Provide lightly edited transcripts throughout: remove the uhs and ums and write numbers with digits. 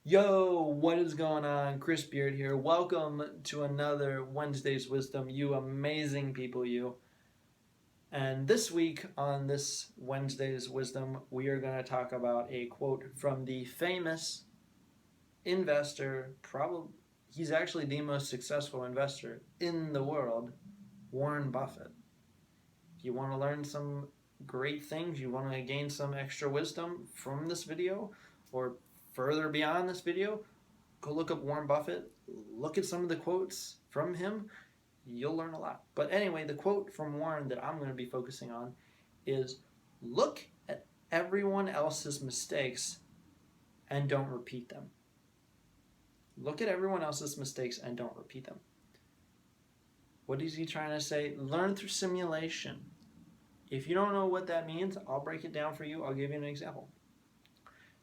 Yo, what is going on? Chris Beard here. Welcome to another Wednesday's Wisdom, you amazing people, you. And this week on this Wednesday's Wisdom, we are going to talk about a quote from the famous investor, probably he's actually the most successful investor in the world, Warren Buffett. If you want to learn some great things, you want to gain some extra wisdom from this video or further beyond this video, go look up Warren Buffett, look at some of the quotes from him. You'll learn a lot. But anyway, the quote from Warren that I'm going to be focusing on is look at everyone else's mistakes and don't repeat them. Look at everyone else's mistakes and don't repeat them. What is he trying to say? Learn through simulation. If you don't know what that means, I'll break it down for you. I'll give you an example.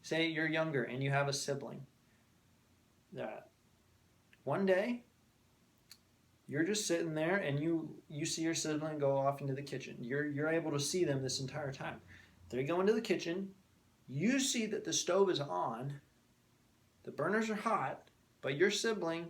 Say you're younger and you have a sibling. One day, you're just sitting there and you see your sibling go off into the kitchen. You're able to see them this entire time. They go into the kitchen. You see that the stove is on. The burners are hot, but your sibling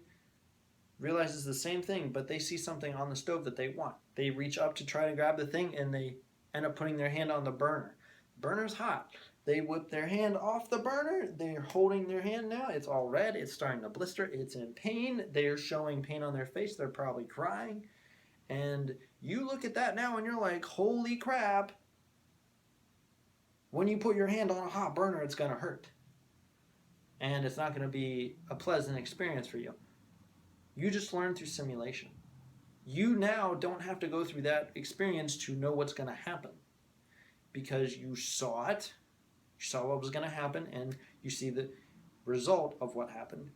realizes the same thing, but they see something on the stove that they want. They reach up to try to grab the thing and they end up putting their hand on the burner. The burner's hot. They whip their hand off the burner. They're holding their hand now. It's all red. It's starting to blister. It's in pain. They're showing pain on their face. They're probably crying. And you look at that now and you're like, holy crap. When you put your hand on a hot burner, it's going to hurt. And it's not going to be a pleasant experience for you. You just learn through simulation. You now don't have to go through that experience to know what's going to happen. Because you saw it. You saw what was going to happen, and you see the result of what happened.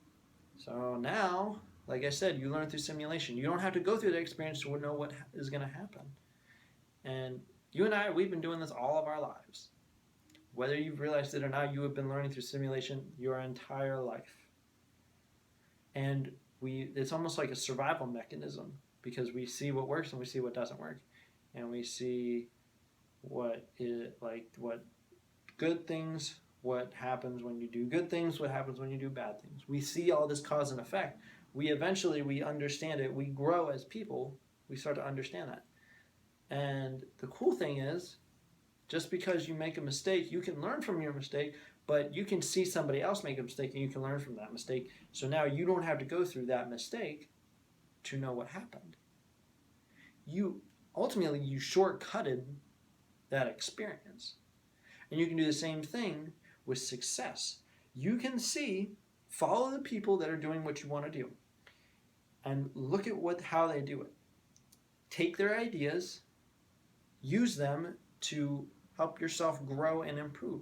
So now, like I said, you learn through simulation. You don't have to go through that experience to know what is going to happen. And you and I, we've been doing this all of our lives. Whether you've realized it or not, you have been learning through simulation your entire life. And it's almost like a survival mechanism because we see what works and we see what doesn't work. And we see what good things, what happens when you do good things, what happens when you do bad things. We see all this cause and effect. We understand it. We grow as people. We start to understand that. And the cool thing is, just because you make a mistake, you can learn from your mistake, but you can see somebody else make a mistake and you can learn from that mistake. So now you don't have to go through that mistake to know what happened. Ultimately, you shortcutted that experience. And you can do the same thing with success. You can follow the people that are doing what you want to do and look at how they do it. Take their ideas, use them to help yourself grow and improve.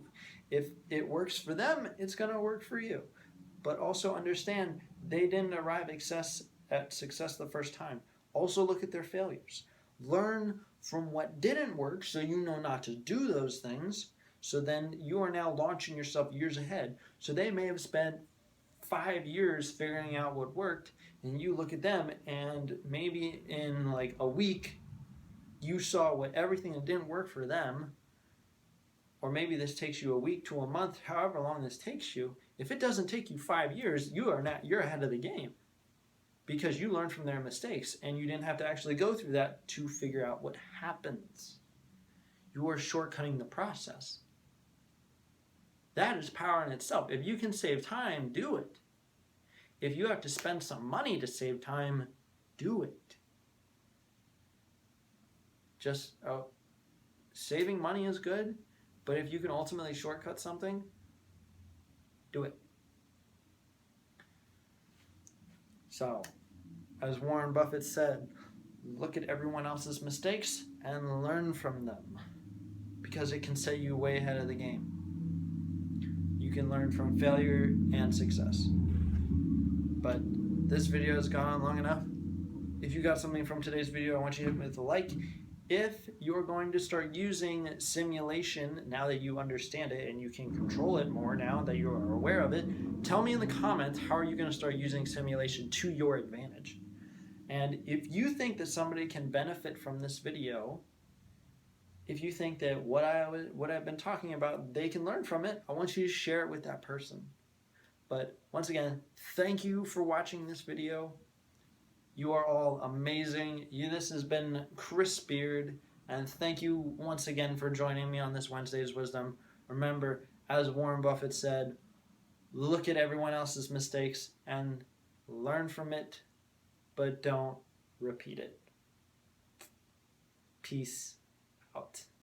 If it works for them, it's going to work for you. But also understand they didn't arrive at success the first time. Also look at their failures. Learn from what didn't work so you know not to do those things. So then you are now launching yourself years ahead. So they may have spent 5 years figuring out what worked, and you look at them and maybe in like a week, you saw everything that didn't work for them, or maybe this takes you a week to a month, however long this takes you. If it doesn't take you 5 years, you're ahead of the game because you learned from their mistakes and you didn't have to actually go through that to figure out what happens. You are shortcutting the process. That is power in itself. If you can save time, do it. If you have to spend some money to save time, do it. Saving money is good, but if you can ultimately shortcut something, do it. So, as Warren Buffett said, look at everyone else's mistakes and learn from them because it can set you way ahead of the game. You can learn from failure and success. But this video has gone on long enough. If you got something from today's video, I want you to hit me with a like. If you're going to start using simulation now that you understand it and you can control it more now that you are aware of it, tell me in the comments how are you going to start using simulation to your advantage. And if you think that somebody can benefit from this video, if you think that what I've been talking about, they can learn from it, I want you to share it with that person. But once again, thank you for watching this video. You are all amazing. This has been Chris Beard, and thank you once again for joining me on this Wednesday's Wisdom. Remember, as Warren Buffett said, look at everyone else's mistakes and learn from it, but don't repeat it. Peace out.